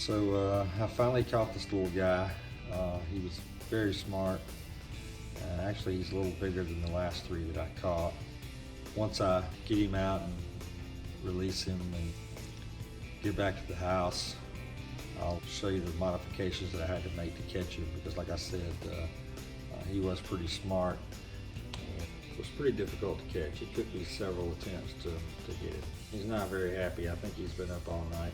I finally caught this little guy. He was very smart. Actually, he's a little bigger than the last three that I caught. Once I get him out and release him and get back to the house, I'll show you the modifications that I had to make to catch him, because like I said, he was pretty smart. It was pretty difficult to catch. It took me several attempts to get it. He's not very happy. I think he's been up all night.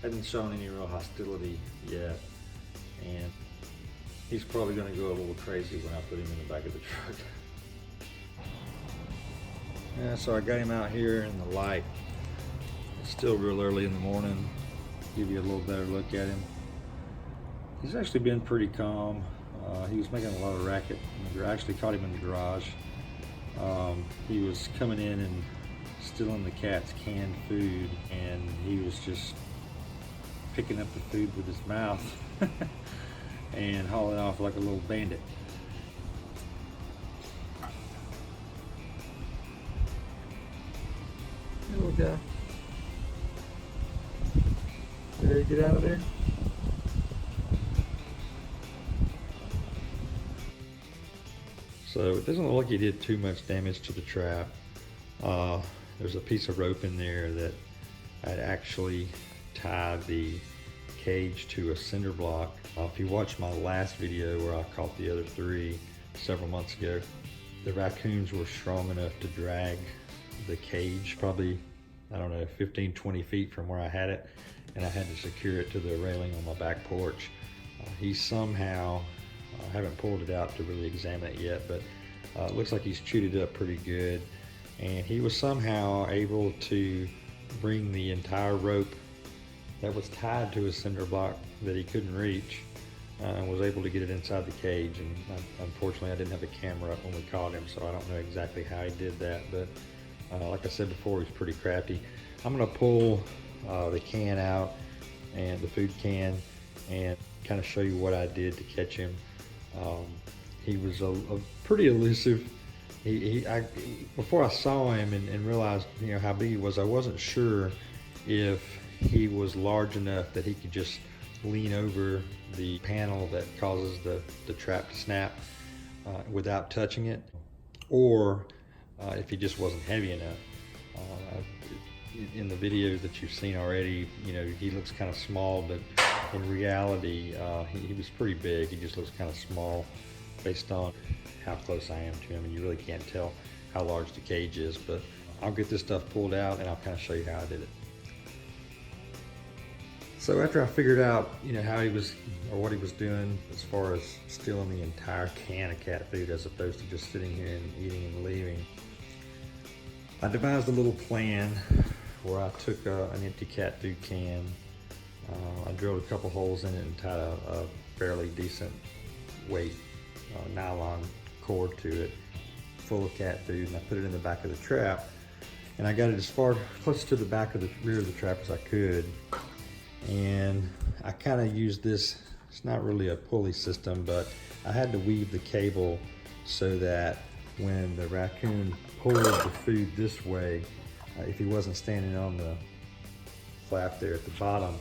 Hasn't shown any real hostility yet, and he's probably going to go a little crazy when I put him in the back of the truck. Yeah, so I got him out here in the light. It's still real early in the morning. Give you a little better look at him. He's actually been pretty calm. He was making a lot of racket. I actually caught him in the garage. He was coming in and stealing the cat's canned food, and he was just picking up the food with his mouth and hauling off like a little bandit. There we go. Ready to get out of there? So it doesn't look like he did too much damage to the trap. There's a piece of rope in there that I'd actually tied the cage to a cinder block. If you watched my last video where I caught the other three several months ago, the raccoons were strong enough to drag the cage probably, I don't know, 15, 20 feet from where I had it, and I had to secure it to the railing on my back porch. He somehow, I haven't pulled it out to really examine it yet, but it looks like he's chewed it up pretty good, and he was somehow able to bring the entire rope that was tied to a cinder block that he couldn't reach, and was able to get it inside the cage. And unfortunately I didn't have the camera up when we caught him, so I don't know exactly how he did that, but like I said before, he's pretty crafty. I'm gonna pull the can out, and the food can, and kind of show you what I did to catch him. He was a pretty elusive. Before I saw him and realized how big he was, I wasn't sure if he was large enough that he could just lean over the panel that causes the trap to snap without touching it, or if he just wasn't heavy enough. In the videos that you've seen already, he looks kind of small, but in reality, he was pretty big. He just looks kind of small based on how close I am to him, and you really can't tell how large the cage is. But I'll get this stuff pulled out and I'll kind of show you how I did it. So after I figured out, how he was, or what he was doing as far as stealing the entire can of cat food as opposed to just sitting here and eating and leaving, I devised a little plan where I took an empty cat food can. I drilled a couple holes in it and tied a fairly decent weight nylon cord to it full of cat food, and I put it in the back of the trap, and I got it as far close to the back of the rear of the trap as I could. And I kind of used this, it's not really a pulley system, but I had to weave the cable so that when the raccoon pulled the food this way, if he wasn't standing on the flap there at the bottom,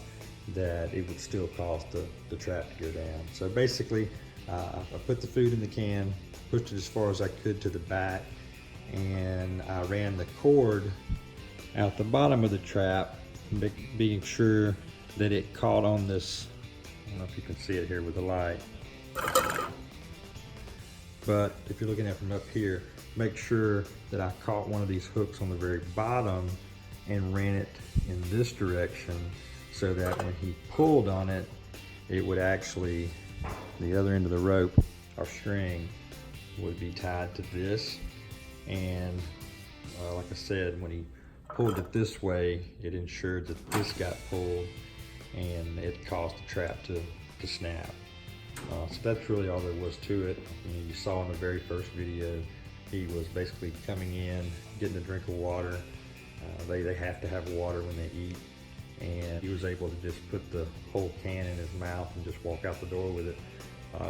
that it would still cause the trap to go down. So basically, I put the food in the can, pushed it as far as I could to the back, and I ran the cord out the bottom of the trap, being sure that it caught on this, I don't know if you can see it here with the light, but if you're looking at it from up here, make sure that I caught one of these hooks on the very bottom and ran it in this direction, so that when he pulled on it, it would actually, the other end of the rope or string would be tied to this. And like I said, when he pulled it this way, it ensured that this got pulled and it caused the trap to snap. So that's really all there was to it. You saw in the very first video, he was basically coming in, getting a drink of water. They have to have water when they eat, and he was able to just put the whole can in his mouth and just walk out the door with it.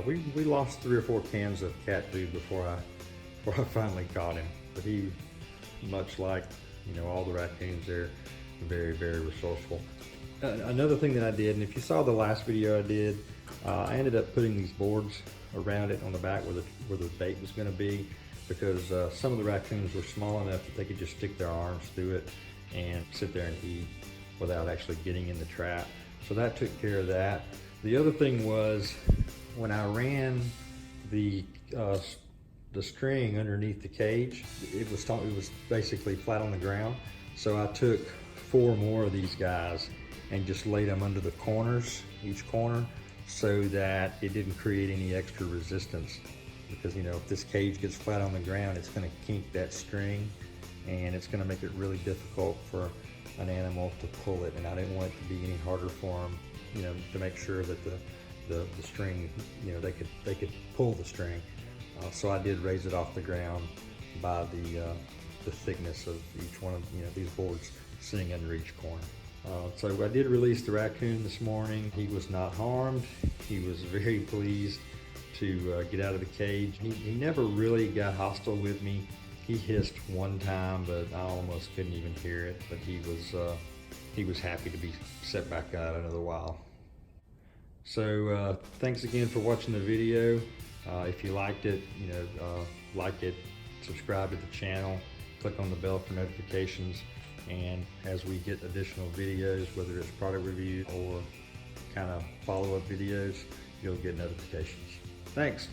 We lost 3 or 4 cans of cat food before I finally caught him. But he, much like all the raccoons, they're very, very resourceful. Another thing that I did, and if you saw the last video I did, I ended up putting these boards around it on the back where the bait was going to be, because some of the raccoons were small enough that they could just stick their arms through it and sit there and eat without actually getting in the trap. So that took care of that. The other thing was, when I ran the string underneath the cage, it was basically flat on the ground. So I took 4 more of these guys and just laid them under the corners, each corner, so that it didn't create any extra resistance. Because, you know, if this cage gets flat on the ground, it's going to kink that string, and it's going to make it really difficult for an animal to pull it. And I didn't want it to be any harder for them, you know, to make sure that the string, you know, they could pull the string. So I did raise it off the ground by the thickness of each one of, you know, these boards sitting under each corner. So I did release the raccoon this morning. He was not harmed. He was very pleased to get out of the cage. He never really got hostile with me. He hissed one time, but I almost couldn't even hear it. But he was happy to be set back out another while. So thanks again for watching the video. If you liked it, you know, like it, subscribe to the channel, click on the bell for notifications, and as we get additional videos, whether it's product review or kind of follow-up videos, you'll get notifications. Thanks.